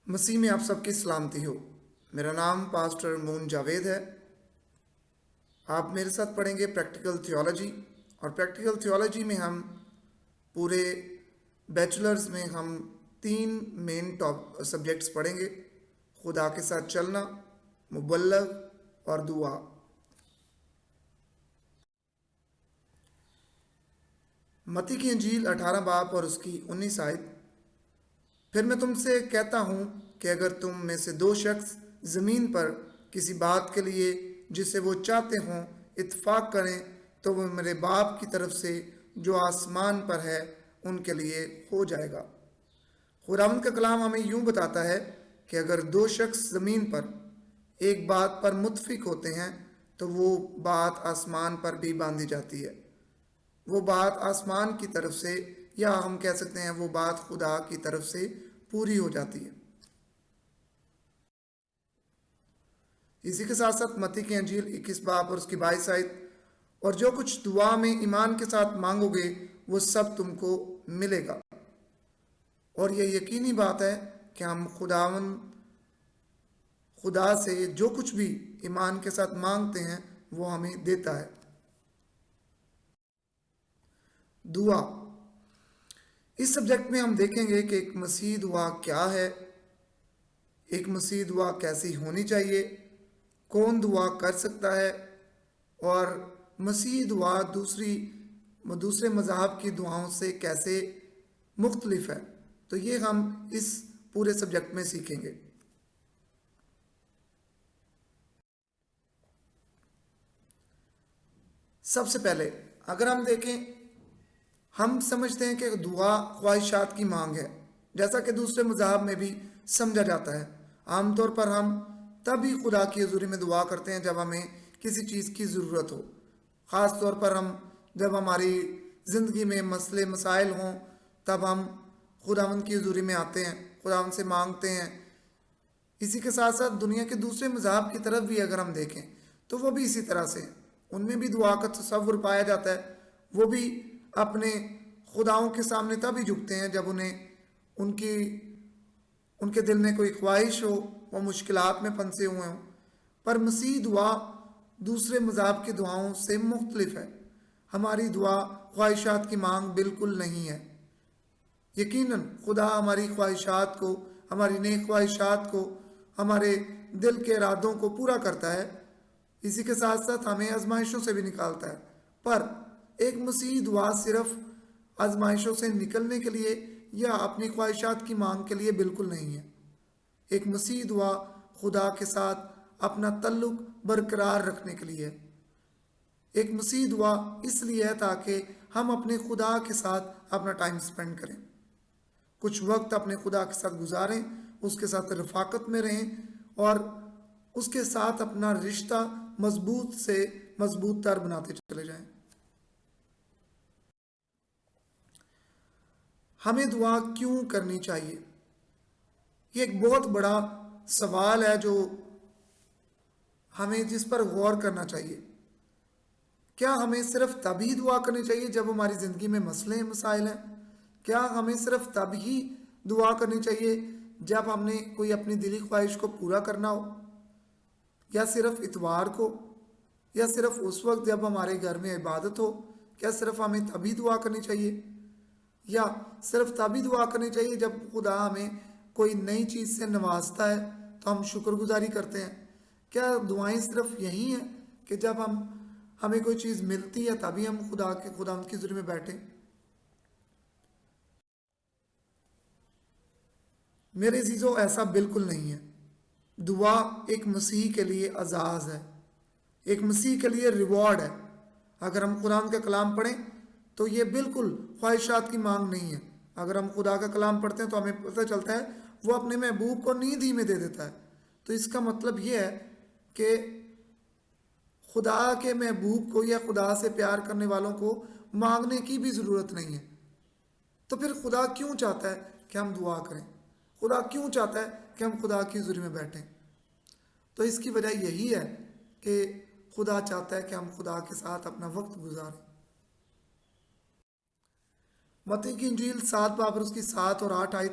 مسیح میں آپ سب کی سلامتی ہو۔ میرا نام پاسٹر مون جاوید ہے۔ آپ میرے ساتھ پڑھیں گے پریکٹیکل تھیولوجی، اور پریکٹیکل تھیولوجی میں ہم پورے بیچلرز میں ہم 3 مین سبجیکٹس پڑھیں گے: خدا کے ساتھ چلنا، مبلغ اور دعا۔ متی کی انجیل 18 باب اور اس کی 19 آیت: پھر میں تم سے کہتا ہوں کہ اگر تم میں سے 2 شخص زمین پر کسی بات کے لیے جسے وہ چاہتے ہوں اتفاق کریں تو وہ میرے باپ کی طرف سے جو آسمان پر ہے ان کے لیے ہو جائے گا۔ خداوند کا کلام ہمیں یوں بتاتا ہے کہ اگر 2 شخص زمین پر ایک بات پر متفق ہوتے ہیں تو وہ بات آسمان پر بھی باندھی جاتی ہے۔ وہ بات آسمان کی طرف سے، یا ہم کہہ سکتے ہیں وہ بات خدا کی طرف سے پوری ہو جاتی ہے۔ اسی کے ساتھ ساتھ متی کی انجیل 21 باب اور اس کی 22 آیت: اور جو کچھ دعا میں ایمان کے ساتھ مانگو گے وہ سب تم کو ملے گا۔ اور یہ یقینی بات ہے کہ ہم خدا سے جو کچھ بھی ایمان کے ساتھ مانگتے ہیں وہ ہمیں دیتا ہے۔ دعا۔ اس سبجیکٹ میں ہم دیکھیں گے کہ ایک مسیح دعا کیا ہے، ایک مسیح دعا کیسی ہونی چاہیے، کون دعا کر سکتا ہے، اور مسیح دعا دوسرے مذاہب کی دعاؤں سے کیسے مختلف ہے۔ تو یہ ہم اس پورے سبجیکٹ میں سیکھیں گے۔ سب سے پہلے اگر ہم دیکھیں، ہم سمجھتے ہیں کہ دعا خواہشات کی مانگ ہے، جیسا کہ دوسرے مذاہب میں بھی سمجھا جاتا ہے۔ عام طور پر ہم تبھی خدا کی حضوری میں دعا کرتے ہیں جب ہمیں کسی چیز کی ضرورت ہو، خاص طور پر جب ہماری زندگی میں مسئلے مسائل ہوں تب ہم خداوند کی حضوری میں آتے ہیں، خداوند سے مانگتے ہیں۔ اسی کے ساتھ ساتھ دنیا کے دوسرے مذاہب کی طرف بھی اگر ہم دیکھیں تو وہ بھی اسی طرح سے ہیں، ان میں بھی دعا کا تصور پایا جاتا ہے۔ وہ بھی اپنے خداؤں کے سامنے تبھی جھکتے ہیں جب ان کے دل میں کوئی خواہش ہو، وہ مشکلات میں پھنسے ہوئے ہوں۔ پر مسیح دعا دوسرے مذاہب کی دعاؤں سے مختلف ہے۔ ہماری دعا خواہشات کی مانگ بالکل نہیں ہے۔ یقیناً خدا ہماری خواہشات کو، ہماری نیک خواہشات کو، ہمارے دل کے ارادوں کو پورا کرتا ہے، اسی کے ساتھ ساتھ ہمیں آزمائشوں سے بھی نکالتا ہے۔ پر ایک مسیح دعا صرف آزمائشوں سے نکلنے کے لیے یا اپنی خواہشات کی مانگ کے لیے بالکل نہیں ہے۔ ایک مسیح دعا خدا کے ساتھ اپنا تعلق برقرار رکھنے کے لیے ہے۔ ایک مسیح دعا اس لیے ہے تاکہ ہم اپنے خدا کے ساتھ اپنا ٹائم سپینڈ کریں، کچھ وقت اپنے خدا کے ساتھ گزاریں، اس کے ساتھ رفاقت میں رہیں اور اس کے ساتھ اپنا رشتہ مضبوط سے مضبوط تر بناتے چلے جائیں۔ ہمیں دعا کیوں کرنی چاہیے؟ یہ ایک بہت بڑا سوال ہے جس پر غور کرنا چاہیے۔ کیا ہمیں صرف تبھی دعا کرنی چاہیے جب ہماری زندگی میں مسئلے مسائل ہیں؟ کیا ہمیں صرف تب ہی دعا کرنی چاہیے جب ہم نے کوئی اپنی دلی خواہش کو پورا کرنا ہو، یا صرف اتوار کو، یا صرف اس وقت جب ہمارے گھر میں عبادت ہو؟ کیا صرف ہمیں تبھی دعا کرنی چاہیے، یا صرف تبھی دعا کرنی چاہیے جب خدا ہمیں کوئی نئی چیز سے نوازتا ہے تو ہم شکر گزاری کرتے ہیں؟ کیا دعائیں صرف یہی ہیں کہ جب ہمیں کوئی چیز ملتی ہے تبھی ہم خدا کی حضوری میں بیٹھیں؟ میرے عزیزو، ایسا بالکل نہیں ہے۔ دعا ایک مسیح کے لیے اعزاز ہے، ایک مسیح کے لیے ریوارڈ ہے۔ اگر ہم قرآن کا کلام پڑھیں تو یہ بالکل خواہشات کی مانگ نہیں ہے۔ اگر ہم خدا کا کلام پڑھتے ہیں تو ہمیں پتہ چلتا ہے وہ اپنے محبوب کو نیند ہی میں دے دیتا ہے۔ تو اس کا مطلب یہ ہے کہ خدا کے محبوب کو یا خدا سے پیار کرنے والوں کو مانگنے کی بھی ضرورت نہیں ہے۔ تو پھر خدا کیوں چاہتا ہے کہ ہم دعا کریں؟ خدا کیوں چاہتا ہے کہ ہم خدا کی حضوری میں بیٹھیں؟ تو اس کی وجہ یہی ہے کہ خدا چاہتا ہے کہ ہم خدا کے ساتھ اپنا وقت گزاریں۔ متی کی انجیل 7 باب اور اس کی 7 اور 8 آیت: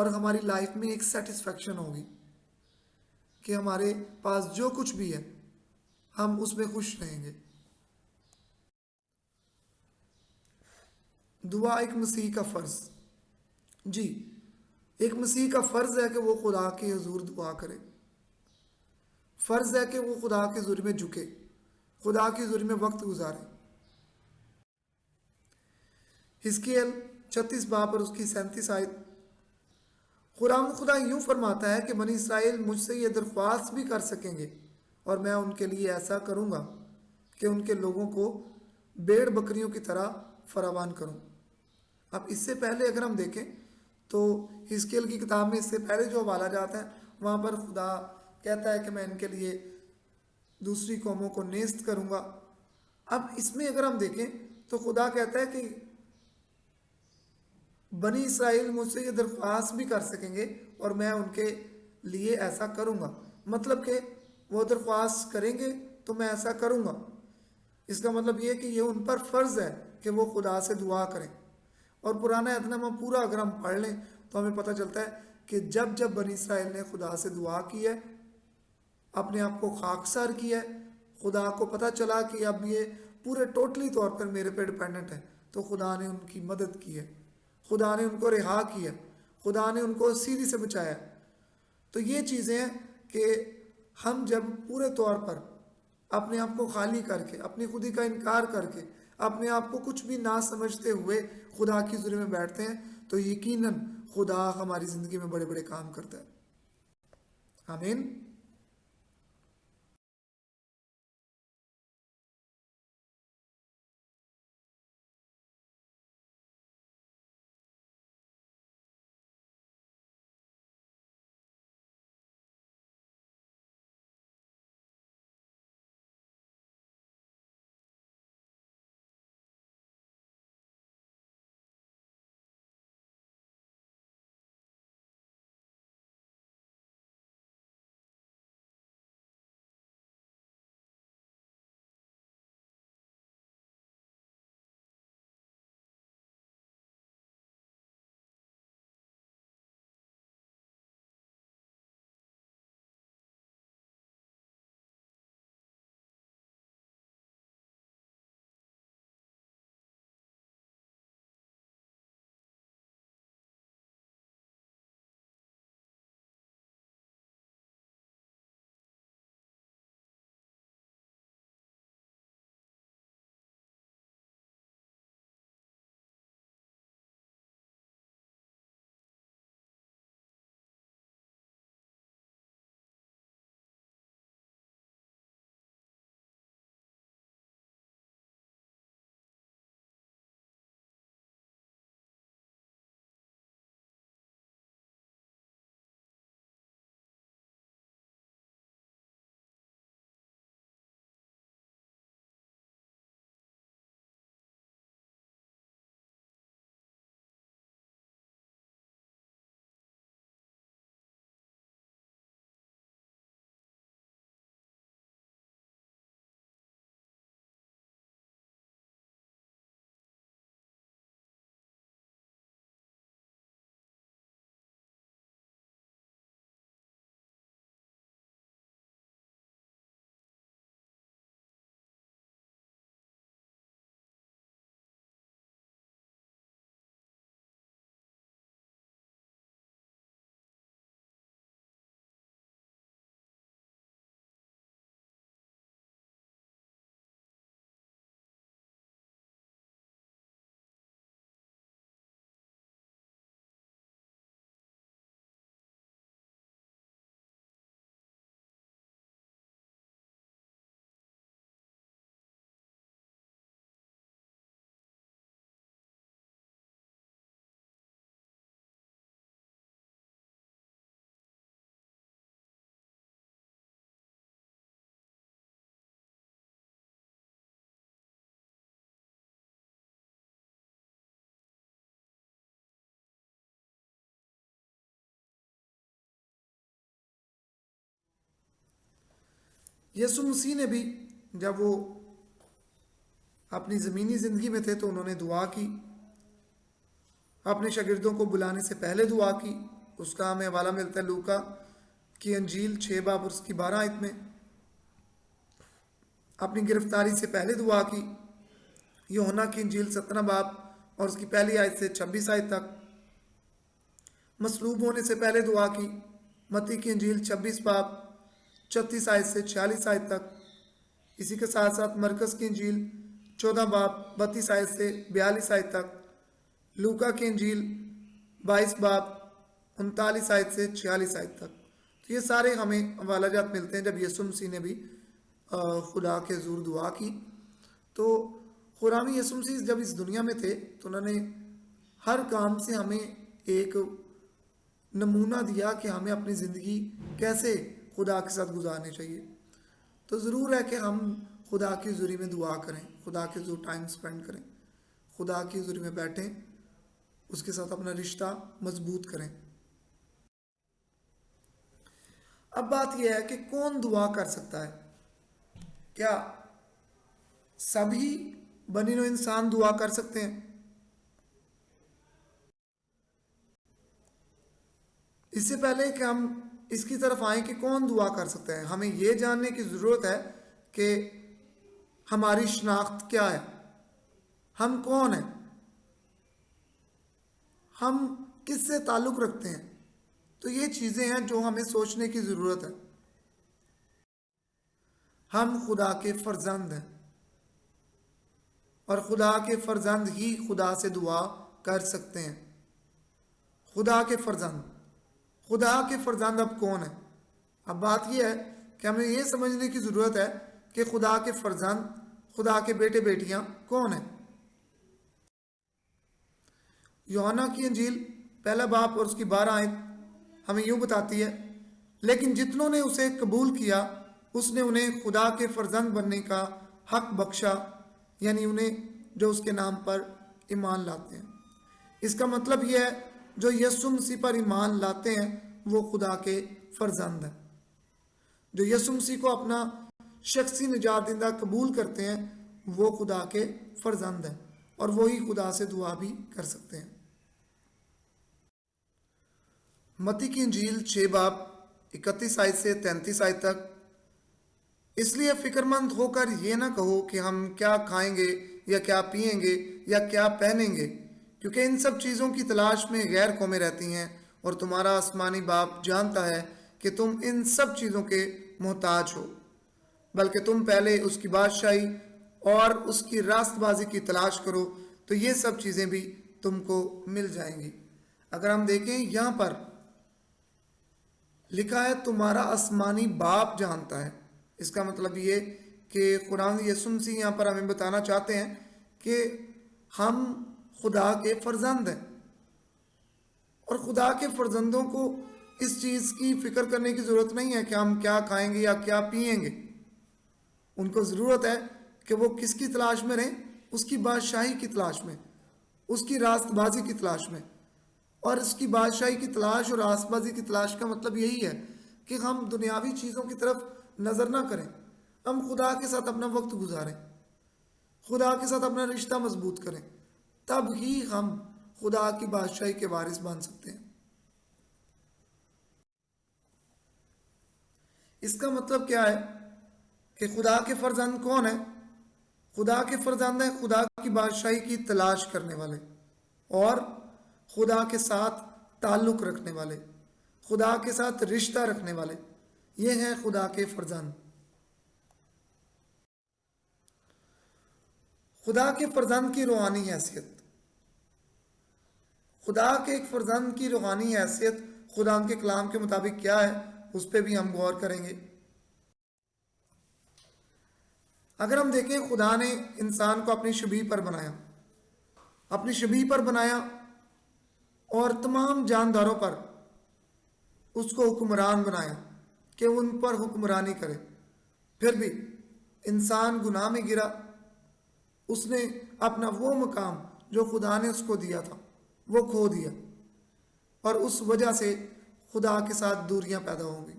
اور ہماری لائف میں ایک سیٹسفیکشن ہوگی کہ ہمارے پاس جو کچھ بھی ہے ہم اس میں خوش رہیں گے۔ دعا ایک مسیح کا فرض، جی ایک مسیح کا فرض ہے کہ وہ خدا کے حضور دعا کرے، فرض ہے کہ وہ خدا کے حضور میں جھکے، خدا کے حضور میں وقت گزارے۔ حزقیل 36 باب اور اس کی 37 آیت، خدا یوں فرماتا ہے کہ بنی اسرائیل مجھ سے یہ درخواست بھی کر سکیں گے اور میں ان کے لیے ایسا کروں گا کہ ان کے لوگوں کو بیڑ بکریوں کی طرح فراوان کروں۔ اب اس سے پہلے اگر ہم دیکھیں تو حزقیل کی کتاب میں اس سے پہلے جو حوالہ جاتا ہے وہاں پر خدا کہتا ہے کہ میں ان کے لیے دوسری قوموں کو نیست کروں گا۔ اب اس میں اگر ہم دیکھیں تو خدا کہتا ہے کہ بنی اسرائیل مجھ سے یہ درخواست بھی کر سکیں گے اور میں ان کے لیے ایسا کروں گا، مطلب کہ وہ درخواست کریں گے تو میں ایسا کروں گا۔ اس کا مطلب یہ کہ یہ ان پر فرض ہے کہ وہ خدا سے دعا کریں۔ اور پرانا عہد نامہ پورا اگر ہم پڑھ لیں تو ہمیں پتہ چلتا ہے کہ جب جب بنی اسرائیل نے خدا سے دعا کی ہے، اپنے آپ کو خاکسار کیا ہے، خدا کو پتہ چلا کہ اب یہ پورے ٹوٹلی طور پر میرے پہ ڈپینڈنٹ ہے، تو خدا نے ان کی مدد کی ہے، خدا نے ان کو رہا کیا، خدا نے ان کو سیدھی سے بچایا۔ تو یہ چیزیں ہیں کہ ہم جب پورے طور پر اپنے آپ کو خالی کر کے، اپنی خودی کا انکار کر کے، اپنے آپ کو کچھ بھی نہ سمجھتے ہوئے خدا کی حضوری میں بیٹھتے ہیں تو یقیناً خدا ہماری زندگی میں بڑے بڑے کام کرتا ہے۔ آمین۔ یسوع مسیح نے بھی جب وہ اپنی زمینی زندگی میں تھے تو انہوں نے دعا کی، اپنے شاگردوں کو بلانے سے پہلے دعا کی، اس کا ہمیں حوالہ ملتا ہے لوکا کی انجیل 6 باب اور اس کی 12 آیت میں. اپنی گرفتاری سے پہلے دعا کی. یوحنا کی انجیل 17 باب اور اس کی پہلی آیت سے 26 آیت تک. مصلوب ہونے سے پہلے دعا کی. متی کی انجیل 26 باب 36 آیت سے 46 آیت تک. اسی کے ساتھ ساتھ مرکز کی انجیل 14 باب 32 آیت سے 42 آیت تک. لوکا کی انجیل 22 باب 39 آیت سے 46 آیت تک. تو یہ سارے ہمیں حوالہ جات ملتے ہیں جب یسوع مسیح نے بھی خدا کے حضور دعا کی. تو خداوند یسوع مسیح جب اس دنیا میں تھے تو انہوں نے ہر کام سے ہمیں ایک نمونہ دیا کہ ہمیں اپنی زندگی کیسے خدا کے ساتھ گزارنی چاہیے. تو ضرور ہے کہ ہم خدا کی حضوری میں دعا کریں, خدا کے حضور ٹائم سپینڈ کریں, خدا کی حضوری میں بیٹھیں, اس کے ساتھ اپنا رشتہ مضبوط کریں. اب بات یہ ہے کہ کون دعا کر سکتا ہے؟ کیا سبھی بنی نوع انسان دعا کر سکتے ہیں؟ اس سے پہلے کہ ہم اس کی طرف آئیں کہ کون دعا کر سکتا ہے, ہمیں یہ جاننے کی ضرورت ہے کہ ہماری شناخت کیا ہے, ہم کون ہیں, ہم کس سے تعلق رکھتے ہیں. تو یہ چیزیں ہیں جو ہمیں سوچنے کی ضرورت ہے. ہم خدا کے فرزند ہیں اور خدا کے فرزند ہی خدا سے دعا کر سکتے ہیں. خدا کے فرزند, خدا کے فرزند اب کون ہیں؟ اب بات یہ ہے کہ ہمیں یہ سمجھنے کی ضرورت ہے کہ خدا کے فرزند, خدا کے بیٹے بیٹیاں کون ہیں. یوحنا کی انجیل پہلا باب اور اس کی 12 آیت ہمیں یوں بتاتی ہے, لیکن جتنوں نے اسے قبول کیا اس نے انہیں خدا کے فرزند بننے کا حق بخشا, یعنی انہیں جو اس کے نام پر ایمان لاتے ہیں. اس کا مطلب یہ ہے جو یسوع مسیح پر ایمان لاتے ہیں وہ خدا کے فرزند ہیں. جو یسوع مسیح کو اپنا شخصی نجات دہندہ قبول کرتے ہیں وہ خدا کے فرزند ہیں اور وہی خدا سے دعا بھی کر سکتے ہیں. متی کی انجیل 6 باب 31 آیت سے 33 آیت تک. اس لیے فکر مند ہو کر یہ نہ کہو کہ ہم کیا کھائیں گے یا کیا پئیں گے یا کیا پہنیں گے, کیونکہ ان سب چیزوں کی تلاش میں غیر قومیں رہتی ہیں اور تمہارا آسمانی باپ جانتا ہے کہ تم ان سب چیزوں کے محتاج ہو. بلکہ تم پہلے اس کی بادشاہی اور اس کی راست بازی کی تلاش کرو تو یہ سب چیزیں بھی تم کو مل جائیں گی. اگر ہم دیکھیں یہاں پر لکھا ہے تمہارا آسمانی باپ جانتا ہے, اس کا مطلب یہ کہ خداوند یسوع مسیح یہاں پر ہمیں بتانا چاہتے ہیں کہ ہم خدا کے فرزند ہیں اور خدا کے فرزندوں کو اس چیز کی فکر کرنے کی ضرورت نہیں ہے کہ ہم کیا کھائیں گے یا کیا پئیں گے. ان کو ضرورت ہے کہ وہ کس کی تلاش میں رہیں, اس کی بادشاہی کی تلاش میں, اس کی راست بازی کی تلاش میں. اور اس کی بادشاہی کی تلاش اور راست بازی کی تلاش کا مطلب یہی ہے کہ ہم دنیاوی چیزوں کی طرف نظر نہ کریں, ہم خدا کے ساتھ اپنا وقت گزاریں, خدا کے ساتھ اپنا رشتہ مضبوط کریں, تب ہی ہم خدا کی بادشاہی کے وارث بن سکتے ہیں. اس کا مطلب کیا ہے کہ خدا کے فرزند کون ہیں؟ خدا کے فرزند ہیں خدا کی بادشاہی کی تلاش کرنے والے اور خدا کے ساتھ تعلق رکھنے والے, خدا کے ساتھ رشتہ رکھنے والے, یہ ہیں خدا کے فرزند. خدا کے فرزند کی روحانی حیثیت, خدا کے ایک فرزند کی روحانی حیثیت خدا کے کلام کے مطابق کیا ہے اس پہ بھی ہم غور کریں گے. اگر ہم دیکھیں خدا نے انسان کو اپنی شبیہ پر بنایا, اپنی شبیہ پر بنایا اور تمام جانداروں پر اس کو حکمران بنایا کہ ان پر حکمرانی کرے. پھر بھی انسان گناہ میں گرا, اس نے اپنا وہ مقام جو خدا نے اس کو دیا تھا وہ کھو دیا اور اس وجہ سے خدا کے ساتھ دوریاں پیدا ہوں گی,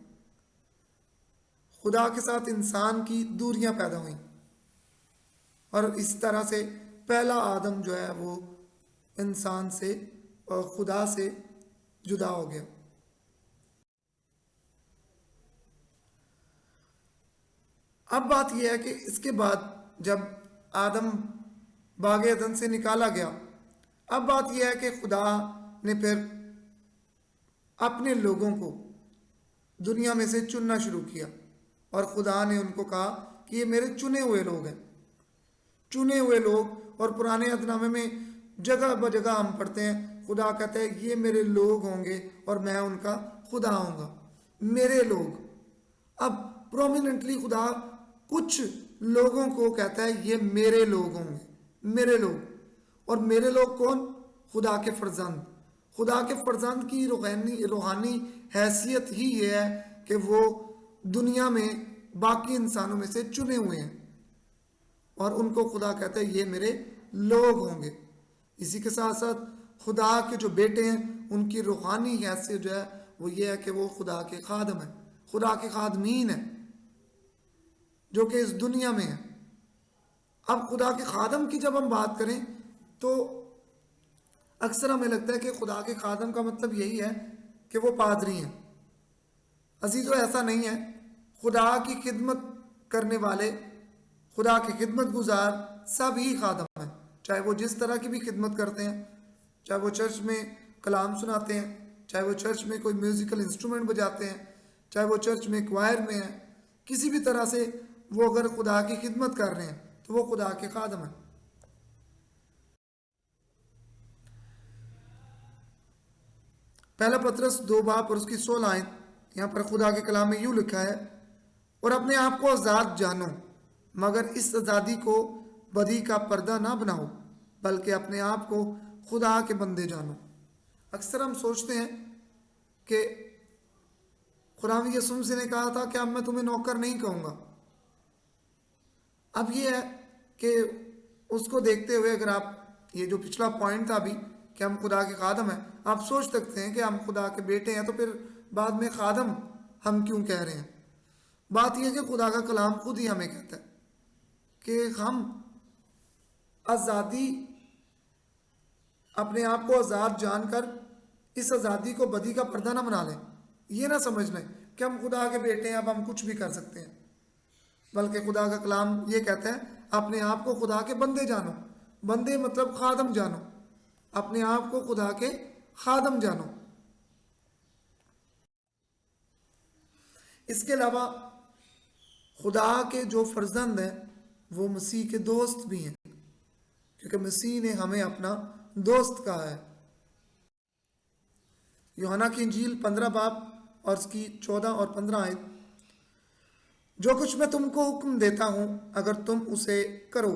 خدا کے ساتھ انسان کی دوریاں پیدا ہوئیں اور اس طرح سے پہلا آدم جو ہے وہ انسان سے اور خدا سے جدا ہو گیا. اب بات یہ ہے کہ اس کے بعد جب آدم باغ عدن سے نکالا گیا، اب بات یہ ہے کہ خدا نے پھر اپنے لوگوں کو دنیا میں سے چننا شروع کیا، اور خدا نے ان کو کہا کہ یہ میرے چنے ہوئے لوگ ہیں، چنے ہوئے لوگ۔ اور پرانے عہد نامے میں جگہ بجگہ ہم پڑھتے ہیں خدا کہتا ہے یہ میرے لوگ ہوں گے اور میں ان کا خدا ہوں گا، میرے لوگ۔ اب پرومیننٹلی خدا کچھ لوگوں کو کہتا ہے یہ میرے لوگ ہوں گے، میرے لوگ۔ اور میرے لوگ کون؟ خدا کے فرزند۔ خدا کے فرزند کی روحانی حیثیت ہی یہ ہے کہ وہ دنیا میں باقی انسانوں میں سے چنے ہوئے ہیں، اور ان کو خدا کہتا ہے یہ میرے لوگ ہوں گے۔ اسی کے ساتھ ساتھ خدا کے جو بیٹے ہیں ان کی روحانی حیثیت جو ہے وہ یہ ہے کہ وہ خدا کے خادم ہیں، خدا کے خادمین ہیں جو کہ اس دنیا میں ہیں۔ اب خدا کے خادم کی جب ہم بات کریں تو اکثر ہمیں لگتا ہے کہ خدا کے خادم کا مطلب یہی ہے کہ وہ پادری ہیں۔ عزیزو ایسا نہیں ہے، خدا کی خدمت کرنے والے، خدا کے خدمت گزار سب ہی خادم ہیں، چاہے وہ جس طرح کی بھی خدمت کرتے ہیں، چاہے وہ چرچ میں کلام سناتے ہیں، چاہے وہ چرچ میں کوئی میوزیکل انسٹرومنٹ بجاتے ہیں، چاہے وہ چرچ میں کوائر میں ہیں، کسی بھی طرح سے وہ اگر خدا کی خدمت کر رہے ہیں تو وہ خدا کے خادم ہیں۔ پہلا پطرس 2 باب اور اس کی 16 آیت، یہاں پر خدا کے کلام میں یوں لکھا ہے، اور اپنے آپ کو آزاد جانو، مگر اس آزادی کو بدی کا پردہ نہ بناؤ، بلکہ اپنے آپ کو خدا کے بندے جانو۔ اکثر ہم سوچتے ہیں کہ خداوند یسوع مسیح نے کہا تھا کہ اب میں تمہیں نوکر نہیں کہوں گا۔ اب یہ ہے کہ اس کو دیکھتے ہوئے اگر آپ، یہ جو پچھلا پوائنٹ تھا ابھی کہ ہم خدا کے خادم ہیں، آپ سوچ سکتے ہیں کہ ہم خدا کے بیٹے ہیں تو پھر بعد میں خادم ہم کیوں کہہ رہے ہیں؟ بات یہ ہے کہ خدا کا کلام خود ہی ہمیں کہتا ہے کہ ہم آزادی، اپنے آپ کو آزاد جان کر اس آزادی کو بدی کا پردہ نہ بنا لیں۔ یہ نہ سمجھ لیں کہ ہم خدا کے بیٹے ہیں، اب ہم کچھ بھی کر سکتے ہیں، بلکہ خدا کا کلام یہ کہتا ہے اپنے آپ کو خدا کے بندے جانو۔ بندے مطلب خادم جانو، اپنے آپ کو خدا کے خادم جانو۔ اس کے علاوہ خدا کے جو فرزند ہیں وہ مسیح کے دوست بھی ہیں، کیونکہ مسیح نے ہمیں اپنا دوست کہا ہے۔ یوحنا کی انجیل 15 باب اور اس کی 14 اور 15 آیت، جو کچھ میں تم کو حکم دیتا ہوں اگر تم اسے کرو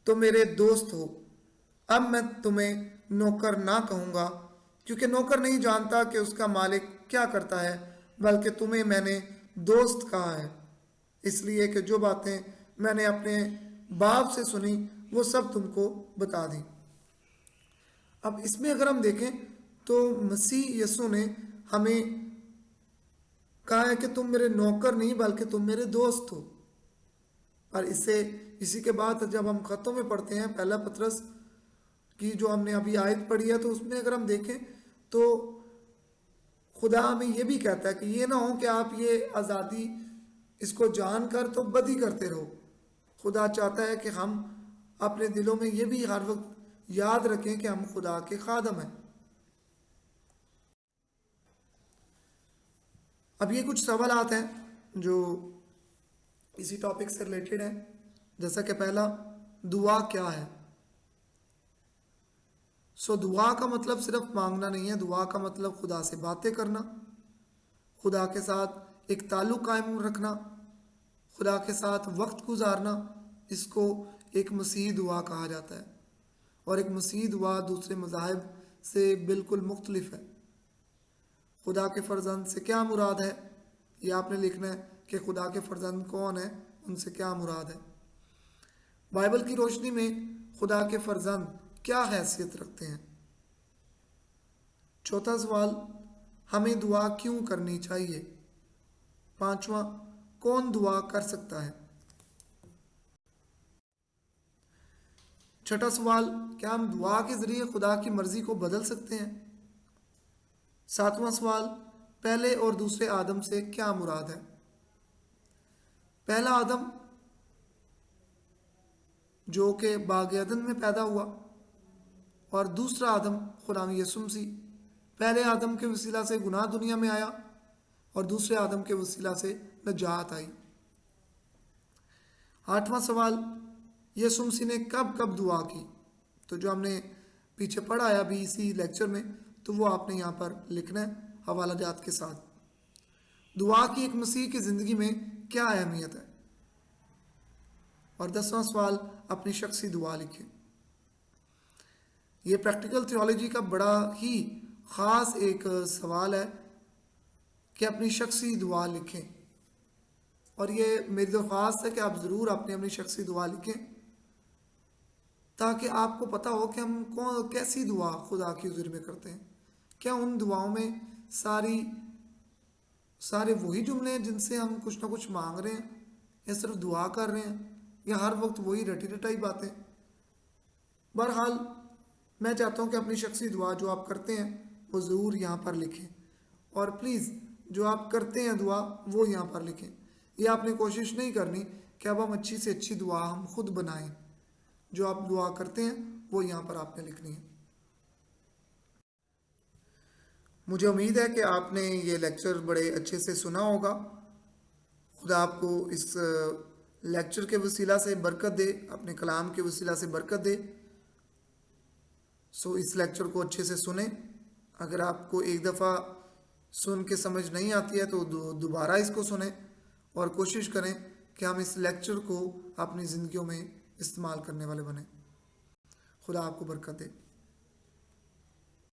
تو میرے دوست ہو۔ اب میں تمہیں نوکر نہ کہوں گا، کیونکہ نوکر نہیں جانتا کہ اس کا مالک کیا کرتا ہے، بلکہ تمہیں میں نے دوست کہا ہے، اس لیے کہ جو باتیں میں نے اپنے باپ سے سنی وہ سب تم کو بتا دی۔ اب اس میں اگر ہم دیکھیں تو مسیح یسوع نے ہمیں کہا ہے کہ تم میرے نوکر نہیں بلکہ تم میرے دوست ہو۔ اور اسی کے بعد جب ہم خطوں میں پڑھتے ہیں، پہلا پطرس کی جو ہم نے ابھی آیت پڑھی ہے، تو اس میں اگر ہم دیکھیں تو خدا ہمیں یہ بھی کہتا ہے کہ یہ نہ ہو کہ آپ یہ آزادی اس کو جان کر تو بدی کرتے رہو۔ خدا چاہتا ہے کہ ہم اپنے دلوں میں یہ بھی ہر وقت یاد رکھیں کہ ہم خدا کے خادم ہیں۔ اب یہ کچھ سوالات ہیں جو اسی ٹاپک سے ریلیٹڈ ہیں، جیسا کہ پہلا، دعا کیا ہے؟ دعا کا مطلب صرف مانگنا نہیں ہے، دعا کا مطلب خدا سے باتیں کرنا، خدا کے ساتھ ایک تعلق قائم رکھنا، خدا کے ساتھ وقت گزارنا۔ اس کو ایک مسیحی دعا کہا جاتا ہے، اور ایک مسیحی دعا دوسرے مذاہب سے بالکل مختلف ہے۔ خدا کے فرزند سے کیا مراد ہے، یہ آپ نے لکھنا ہے کہ خدا کے فرزند کون ہیں، ان سے کیا مراد ہے۔ بائبل کی روشنی میں خدا کے فرزند کیا حیثیت رکھتے ہیں؟ چوتھا سوال، ہمیں دعا کیوں کرنی چاہیے؟ پانچواں، کون دعا کر سکتا ہے؟ چھٹا سوال، کیا ہم دعا کے ذریعے خدا کی مرضی کو بدل سکتے ہیں؟ ساتواں سوال، پہلے اور دوسرے آدم سے کیا مراد ہے؟ پہلا آدم جو کہ باغ عدن میں پیدا ہوا، اور دوسرا آدم خدا یسوع مسیح۔ پہلے آدم کے وسیلہ سے گناہ دنیا میں آیا، اور دوسرے آدم کے وسیلہ سے نجات آئی۔ 8واں سوال، یسوع مسیح نے کب کب دعا کی؟ تو جو ہم نے پیچھے پڑھا ہے ابھی اسی لیکچر میں، تو وہ آپ نے یہاں پر لکھنا ہے حوالہ جات کے ساتھ۔ دعا کی ایک مسیح کی زندگی میں کیا اہمیت ہے؟ اور 10واں سوال، اپنی شخصی دعا لکھیں۔ یہ پریکٹیکل تھیولوجی کا بڑا ہی خاص ایک سوال ہے کہ اپنی شخصی دعا لکھیں، اور یہ میری درخواست ہے کہ آپ ضرور اپنی شخصی دعا لکھیں، تاکہ آپ کو پتہ ہو کہ ہم کیسی دعا خدا کی حضور میں کرتے ہیں۔ کیا ان دعاؤں میں سارے وہی جملے ہیں جن سے ہم کچھ نہ کچھ مانگ رہے ہیں، یا صرف دعا کر رہے ہیں، یا ہر وقت وہی رٹی رٹائی باتیں؟ بہرحال میں چاہتا ہوں کہ اپنی شخصی دعا جو آپ کرتے ہیں وہ ضرور یہاں پر لکھیں، اور پلیز جو آپ کرتے ہیں دعا وہ یہاں پر لکھیں۔ یہ آپ نے کوشش نہیں کرنی کہ اب ہم اچھی سے اچھی دعا ہم خود بنائیں، جو آپ دعا کرتے ہیں وہ یہاں پر آپ نے لکھنی ہے۔ مجھے امید ہے کہ آپ نے یہ لیکچر بڑے اچھے سے سنا ہوگا۔ خدا آپ کو اس لیکچر کے وسیلہ سے برکت دے، اپنے کلام کے وسیلہ سے برکت دے۔ اس لیکچر کو اچھے سے سنیں۔ اگر آپ کو ایک دفعہ سن کے سمجھ نہیں آتی ہے تو دوبارہ اس کو سنیں، اور کوشش کریں کہ ہم اس لیکچر کو اپنی زندگیوں میں استعمال کرنے والے بنیں۔ خدا آپ کو برکت دے۔